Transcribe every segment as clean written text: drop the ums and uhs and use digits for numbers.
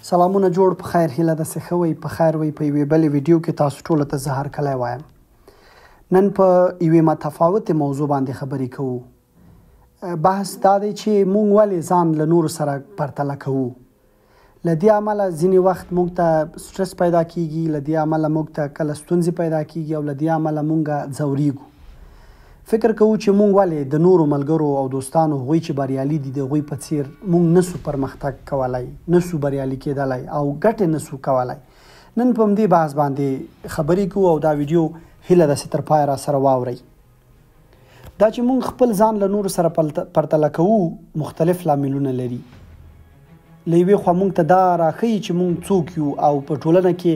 سلامونه جوړ په خیر هیله ده څه ښه وئ په خیر وئ په یوې بلې ویډیو کې تاسو ټولو ته زه هرکلی وایم. نن په یوې متفاوتې موضوع باندې خبرې کوو. بحث دا دی چې موږ ولې ځان له نورو سره پرتله کوو. له دې امله ځینې وخت موږ ته سټرس پیدا کیږي، له دې امله موږ ته کله ستونزې پیدا کیږي او له دې امله موږ ځوریږو. فکر کوو چې موږ ولې د نورو ملګرو او دوستانو هغوی چې بریالي دي د هغوی په څیر موږ نسو پرمختګ کولی، نسو بریالي کیدلی او ګټې نسو کولی. نن په همدې بحث باندې خبرې کوو او دا ویډیو هیله ده چې تر پایه راسره واورئ. دا چې موږ خپل ځان له نورو سره پرتله کوو مختلف لاملونه لري. له یوې خوا موږ ته دا راښیي چې موږ څوک یو او په ټولنه کې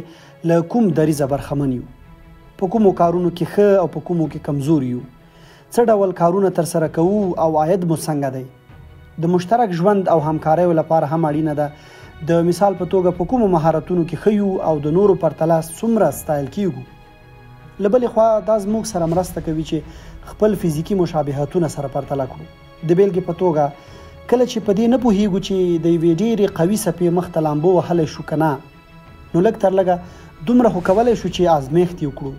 له کوم دریځه برخمن یو، په کومو کارونو کې ښه او په کومو کې کمزور یو، څه ډول کارونه ترسره کوو او عاید مو څنګه دی. د مشترک ژوند او همکاریو لپاره هم اړینه ده د مثال په توګه په کومو مهارتونو کې ښه یو او د نورو پرتله څومره ستایل کیږو. له بلې خوا دا زموږ سره مرسته کوي چې خپل فزیکي مشابهتونه سره پرتله کړو. د بیلګې په توګه کله چې په دې نه پوهیږو چې د یوې ډېرې قوي څپې مخ ته لامبو وهلی شو که نه، نو لږ تر لږه دومره خو کولی شو چې ازمېښت یې وکړو،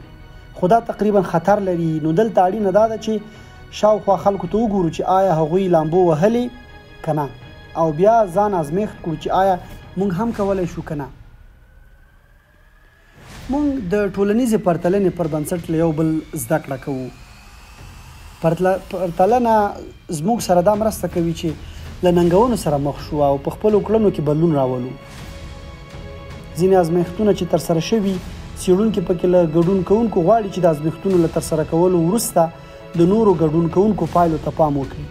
خو دا تقریبا خطر لري. نو دلته اړینه دا ده چې شاوخوا خلکو ته وګورو چې آیا هغوی لامبو وهلې که نه، او بیا ځان ازمېښت کړو چې آیا موږ هم کولی شو که نه. موږ د ټولنیزې پرتلنې پر بنسټ له یو بل زده کړه کوو. پرتلنه زموږ سره دا مرسته کوي چې له ننګونو سره مخ شو او په خپلو کړنو کې بدلون راولو. ځینې ازمېښتونه چې ترسره شوي څېړونکي پکې له ګډون کوونکو غواړي چې د ازمېښتونو له ترسره کولو وروسته د نورو ګډون کوونکو پایلو ته پام وکړي.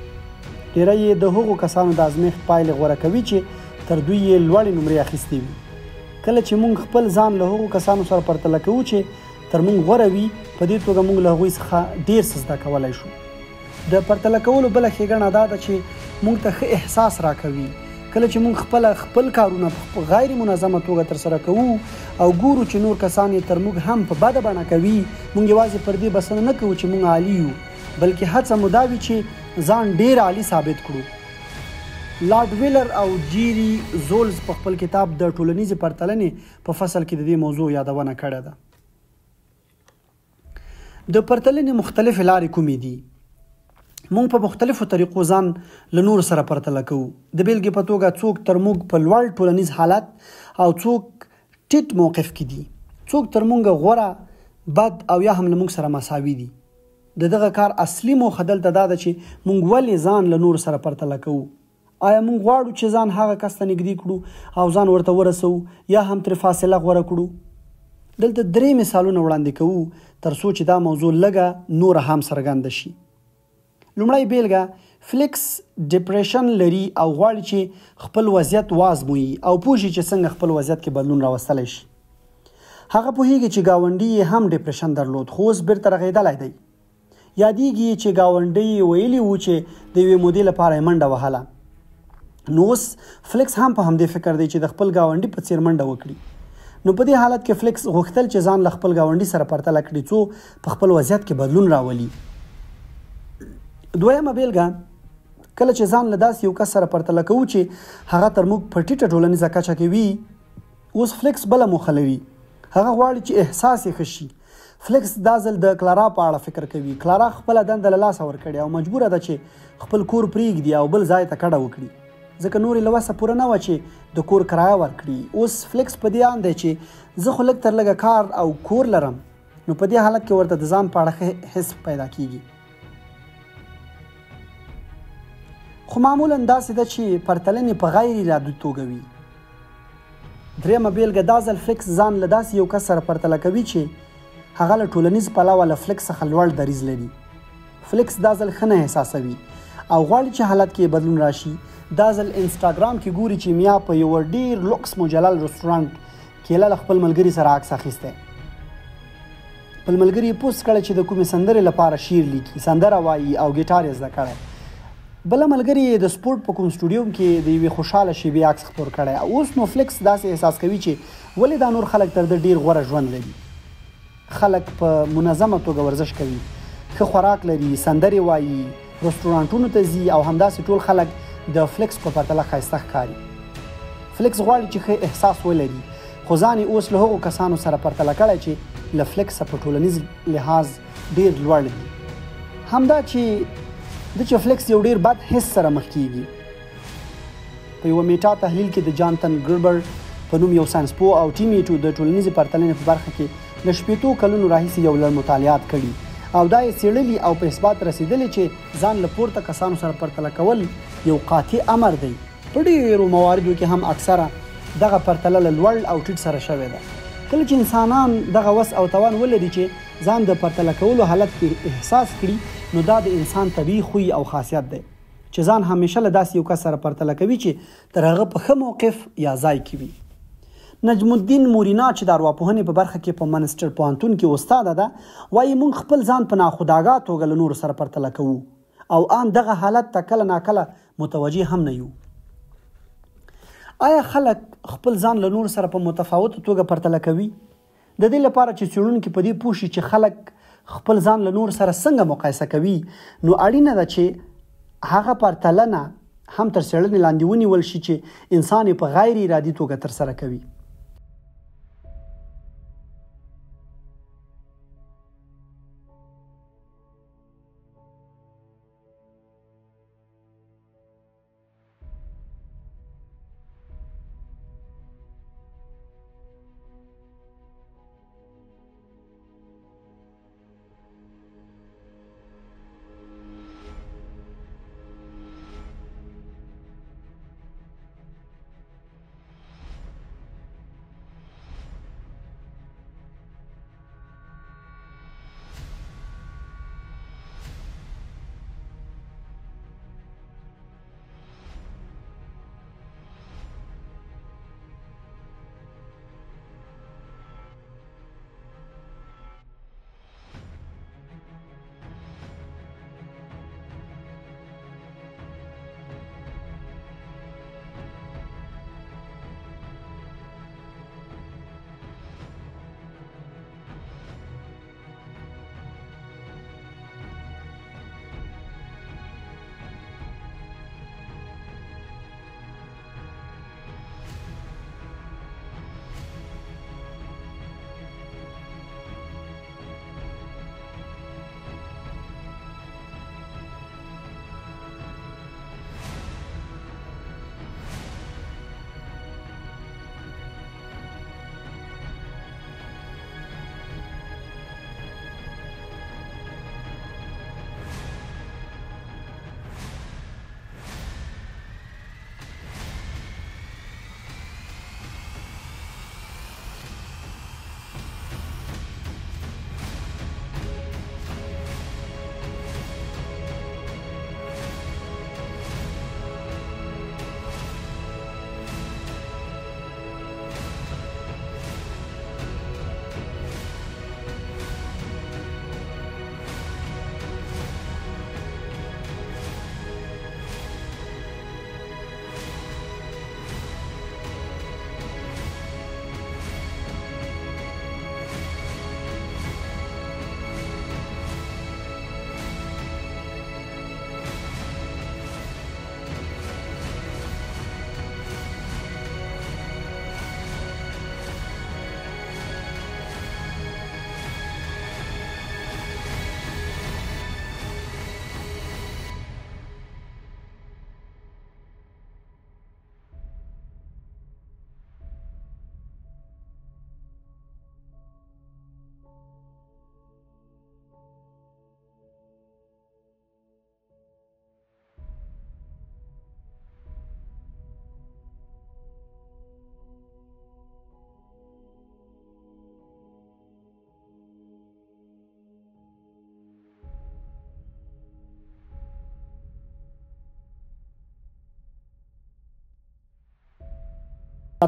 ډېری یې د هغو کسانو د ازمېښت پایلې غوره کوي چې تر دوی یې لوړې نمرې اخیستې وي. کله چې موږ خپل ځان له هغو کسانو سره پرتله کوو چې تر موږ غوره وي، په دې توګه موږ له هغوی څخه ډېر څه زده کولی شو. د پرتله کولو بله ښېګڼه دا ده چې موږ ته ښه احساس راکوي. کله چې موږ خپل کارونه په غیر منظمه توګه ترسره کوو او ګورو چې نور کسان یې تر موږ هم په بده بڼه کوي، موږ یوازې پر دې بسنه نه کوو چې موږ عالي یو، بلکې هڅه مو دا وي چې ځان ډېر عالي ثابت کړو. لارډ ویلر او جیری زولز په خپل کتاب د ټولنیزې پرتلنې په فصل کې د دې موضوع یادونه کړې ده. د پرتلنې مختلفې لارې کومې دي؟ موږ په مختلفو طریقو ځان له نورو سره پرتله کوو. د بیلګې په توګه څوک تر موږ په لوړ ټولنیز حالت او څوک ټیټ موقف کې دي، څوک تر موږ غوره، بد او یا هم له موږ سره مساوي دي. د دغه کار اصلي موخه دلته دا ده چې موږ ولې ځان له نورو سره پرتله کوو. آیا موږ غواړو چې ځان هغه کس ته نږدې کړو او ځان ورته ورسوو یا هم ترې فاصله غوره کړو؟ دلته 3 مثالونه وړاندې کوو تر څو چې دا موضوع لږه نوره هم څرګنده شي. لومړی بیلګه، فلیکس ډپریشن لري او غواړي چې خپل وضعیت وازموي او پوه شي چې څنګه خپل وضعیت کې بدلون راوستلی شي. هغه پوهیږي چې ګاونډي یې هم ډپریشن درلود خو اوس بیرته رغېدلی دی. یادیږي چې ګاونډي یې ویلي وو چې د یوې مودې لپاره یې منډه وهله. نو اوس فلیکس هم په همدې فکر دی چې د خپل ګاونډي په څیر منډه وکړي. نو په دې حالت کې فلیکس غوښتل چې ځان له خپل ګاونډي سره پرتله کړي څو په خپل وضعیت کې بدلون راولي. دویمه بیلګه، کله چې ځان له داسې یو کس سره پرتله کوو چې هغه تر موږ په ټیټه ټولنیزه کچه کې وي، اوس فلیکس بله موخه لري. هغه غواړي چې احساس یې ښه شي. فلیکس دا ځل د کلارا په اړه فکر کوي. کلارا خپله دنده له لاسه ورکړې او مجبوره ده چې خپل کور پرېږدي او بل ځای ته کډه وکړي، ځکه نور یې له وسه پوره نه وه چې د کور کرایه ورکړي. اوس فلیکس په دې اند دی چې زه خو لږ تر لږه کار او کور لرم. نو په دې حالت کې ورته د ځان په اړه ښه حس پیدا کیږي. خو معمولا داسې ده چې پرتلنې په غیر ارادي توګه وي. درېیمه بیلګه، دا ځل فلیکس ځان له داسې یو کس سره پرتله کوي چې هغه له ټولنیز پلوه له فلیکس څخه لوړ دریځ لري. فلیکس دا ځل ښه نه احساسوي او غواړي چې حالت کې بدلون راشي. دا ځل انسټاګرام کې ګوري چې میا په یو ډېر لوکس مجلل رستورانټ کې له خپل ملګري سره عکس اخیستی. خپل ملګري یې پوسټ کړی چې د کومې سندرې لپاره شعر لیکي، سندره وایي او ګیټار یې زده کړی. بله ملګري یې د سپورټ په کوم سټوډیوم کې د یوې خوشحاله شېبې عکس خپور کړی. اوس نو فلیکس داسې احساس کوي چې ولې دا نور خلک تر ده ډېر غوره ژوند لري. خلک په منظمه توګه ورزش کوي، ښه خوراک لري، سندرې وایي، رستورانټونو ته ځي او همداسې ټول خلک د فلیکس په پرتله ښایسته ښکاري. فلیکس غواړي چې ښه احساس ولري، خو ځان یې اوس له هغو کسانو سره پرتله کړی چې له فلیکسه په ټولنیز لحاظ ډېر لوړ دي. همدا چې فلیکس یو ډېر بد حس سره مخ کیږي. په یوه میټا تحلیل کې د جانتن ګربر په نوم یو ساینسپوه او ټیم یې د ټولنیزې پرتلنې په برخه کې له 80 کلونو راهیسې یو لړ مطالعات کړي او دا یې څېړلي او په اثبات رسېدلي چې ځان له پورته کسانو سره پرتله کول یو قاطع امر دی. په ډېرو مواردو کې هم اکثره دغه پرتله له لوړ او ټیټ سره شوې ده. کله چې انسانان دغه وس او توان ولري چې ځان د پرتله کولو حالت کې احساس کړي، نو دا د انسان طبیعي خوی او خاصیت دی چې ځان همیشه له داسې یو کس سره پرتله کوي چې تر هغه په ښه موقف یا ځای کې وي. نجم الدین مورینا چې د ارواپوهنې په برخه کې په منسټر پوهنتون کې استاده ده، وایي موږ خپل ځان په ناخودآګاه توګه له نورو سره پرتله کوو او ان دغه حالت ته کله ناکله متوجه هم نه یو. آیا خلک خپل ځان له نورو سره په متفاوته توګه پرتله کوي؟ د دې لپاره چې څېړونکي په دې پوه شي چې خلک خپل ځان له نورو سره څنګه مقایسه کوي، نو اړینه ده چې هغه پرتلنه هم تر څېړنې لاندې ونیول شي چې انسان یې په غیر ارادي توګه ترسره کوي.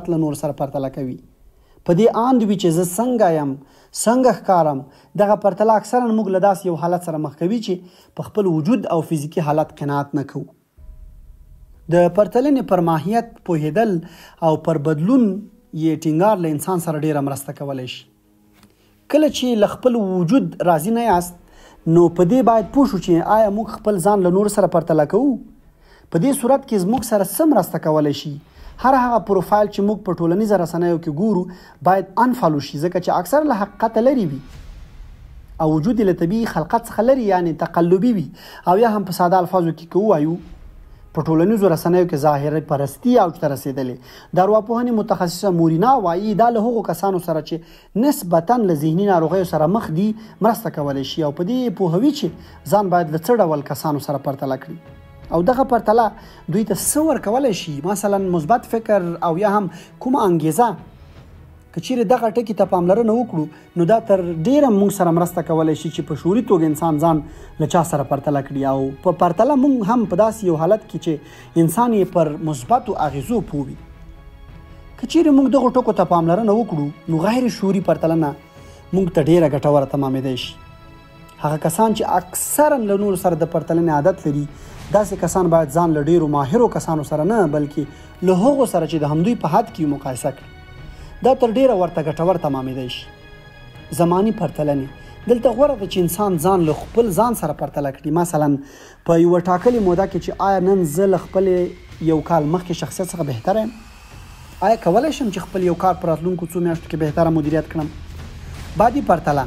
له نور سره پرتله کوي. په دې اند وي چې زه څنګه یم، څنګه ښکارم. دغه پرتله اکثرا موږ له داسې یو حالت سره مخ کوي چې په خپل وجود او فزیکي حالت قناعت نه کوو. د پرتلنې پر ماهیت پوهېدل او پر بدلون یې ټینګار له انسان سره ډېره مرسته کولی شي. کله چې له خپل وجود راضي نه یاست، نو په دې باید پوه شو چې آیا موږ خپل ځان له نور سره پرتله کوو؟ په دې صورت کې زموږ سره څه مرسته کولی شي؟ هر هغه پروفایل چې موږ په ټولنیزو رسنیو کې ګورو باید انفالو شي، ځکه چې اکثر له حقیقت لري وي او وجود له طبیعي خلقت څخه لري، یعنی تقلبي وي. او یا هم په ساده الفاظو کې کوو په ټولنیزو رسنیو کې ظاهري پرستی اوج ته رسیدلې. د ارواپوهنې متخصصه مورینا وایي دا له هغو کسانو سره چې نسبتاً له ذهني ناروغیو سره مخ دي مرسته کولی شي، او په دې پوهوي چې ځان باید له څه ډول کسانو سره پرتله کړي او دغه پرتله دوی ته څه ورکولی شي، مثلا مثبت فکر او یا هم کومه انګیزه. که چیرې دغه ټکي ته پاملرنه وکړو نو دا تر ډیره موږ سره مرسته کولی شي چې په شعوري توګه انسان ځان له چا سره پرتله کړي، او په پرتله موږ هم په داسې یو حالت کې چې انسان یې پر مثبتو اغیزو پوه وي. که چیرې موږ دغو ټکو ته پاملرنه وکړو نو غیر شعوري پرتلنه موږ ته ډیره ګټوره تمامېدی شي. هغه کسان چې اکثرا له نورو سره د پرتلنې عادت لري داسې کسان باید ځان له ډیرو ماهرو کسانو سره نه بلکې له هغو سره چې د همدوی په حد کې مقایسه کړي. دا تر ډیره ورته ګټور تمامېدی شي. زماني پرتلنې دلته غوره ده چې انسان ځان له خپل ځان سره پرتله کړي. مثلا په یوه ټاکلې موده کې چې آیا نن زه له خپلې یو کال مخکې شخصیت څخه بهتره یم؟ آیا کولی شم چې خپل یو کار په راتلونکو څو میاشتو کې بهتره مدیریت کړم؟ بعدي پرتله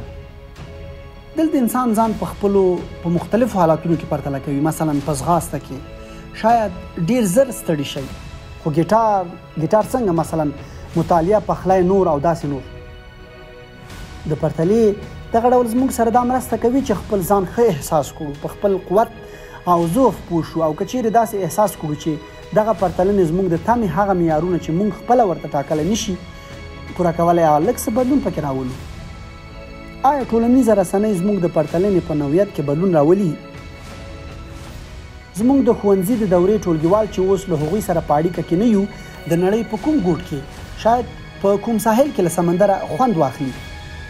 دلته انسان ځان په خپلو په مختلفو حالاتونو کې پرتله کوي. مثلا په ځغاسته کې شاید ډیر زر ستړي شي، خو ګیټار څنګه مثلا مطالعه، پخلی، نور او داسې نور. د پرتلې دغه ډول زموږ سره دا مرسته کوي چې خپل ځان ښه احساس کړو، په خپل قوت او ضعف پوه شو، او که چیرې داسې احساس کړو چې دغه پرتلنې زموږ د تمې هغه معیارونه چې موږ خپله ورته ټاکلی نشي پوره کولی او لږ څه بدلون پکې راولو. آیا ټولنیزه رسنۍ زموږ د پرتلنې په نوعیت کې بدلون راولي؟ زموږ د ښوونځي د دورې ټولګیوال چې اوس له هغوی سره په اړیکه کې نه یو، د نړۍ په کوم ګوټ کې شاید په کوم ساحل کې له سمندره خوند واخلي،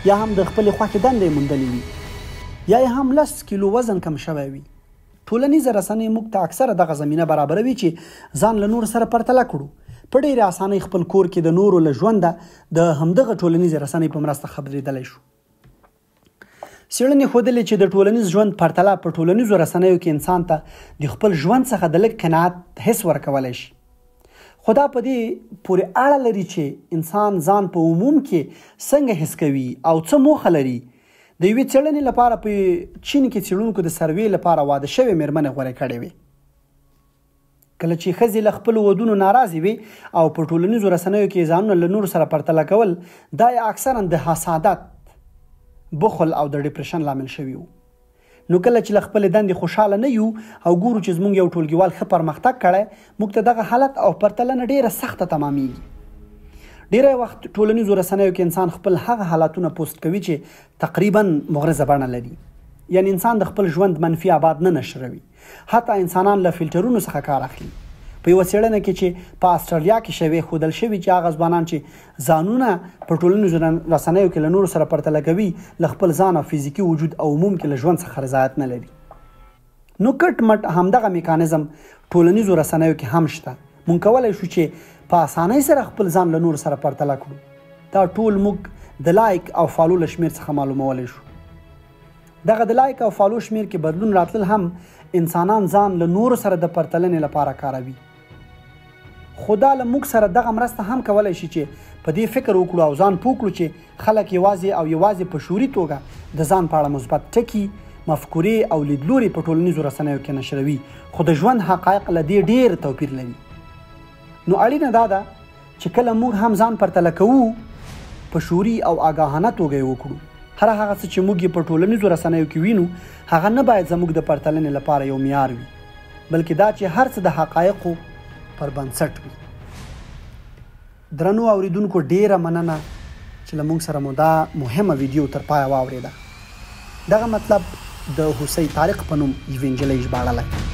یا هم د خپلې خوښې دندې موندلې وي، یا هم 10 کیلو وزن کم شوی وي. ټولنیزه رسنۍ موږ ته اکثره دغه زمینه برابروي چې ځان له نورو سره پرتله کړو. په ډېرې اسانۍ خپل کور کې د نورو له ژونده د همدغه ټولنیزې رسنۍ په مرسته خبرېدلی شو. څېړنې ښودلې چې د ټولنیز ژوند پرتله په ټولنیزو رسنیو کې انسان ته د خپل ژوند څخه د لږ قناعت حس ورکولی شي. خو دا په دې پورې اړه لري چې انسان ځان په عموم کې څنګه حس کوي او څه موخه لري. د یوې څېړنې لپاره په چین کې څېړونکو د سروې لپاره واده شوې مېرمنې غوره کړې وې. کله چې ښځې له خپلو ودونو ناراضې وي او په ټولنیزو رسنیو کې ځانونه له نورو سره پرتله کول، دا اکثرا د حسادت، بخل او د ډیپریشن لامل شوي وو. نو کله چې له خپلې دندې خوشحاله نه یو او ګورو چې زموږ یو ټولګیوال ښه پرمختګ کړی، موږ ته دغه حالت او پرتلنه ډیره سخته تمامیږي. ډیری وخت ټولنیزو رسنیو کې انسان خپل هغه حالتونه پوسټ کوي چې تقریبا مغرضه بڼه لري، یعنی انسان د خپل ژوند منفي ابعاد نه نشروي. حتی انسانان له فلټرونو څخه کار اخلي. په یوه څېړنه کې چې په استرالیا کې شوې ښودل شوي چې هغه ځوانان چې ځانونه په ټولنیزو رسنیو کې له نورو سره پرتله کوي، له خپل ځان او فزیکي وجود او عموم کې له ژوند څخه رضایت نه لري. نو کټ مټ همدغه میکانیزم ټولنیزو رسنیو کې هم شته. موږ کولی شو چې په اسانۍ سره خپل ځان له نورو سره پرتله کړو. دا ټول موږ د لایک او فالو له شمېر څخه معلومولی شو. دغه د لایک او فالو شمېر کې بدلون راتلل هم انسانان ځان له نورو سره د پرتلنې لپاره کاروي. خو دا له موږ سره دغه مرسته هم کولی شي چې په دې فکر وکړو او ځان پوه کړو چې خلک یوازې په شعوري توګه د ځان په اړه مثبت ټکي، مفکورې او لیدلوري په ټولنیزو رسنیو کې نشروي، خو د ژوند حقایق له دې ډېر توپیر لري. نو اړینه دا ده چې کله موږ هم ځان پرتله کوو په شعوري او آګاهانه توګه یې وکړو. هر هغه څه چې موږ په ټولنیزو رسنیو کې وینو هغه نه باید زموږ د پرتلنې لپاره یو معیار وي، بلکې دا چې هر څه د حقایقو پر بنسټ وي. درنو اوریدونکو، ډیره مننه چې له موږ سره مو دا مهمه ویډیو تر پایه واورېده. دغه مطلب د هوسۍ طارق په نوم یوه نجلۍ ژباړلی.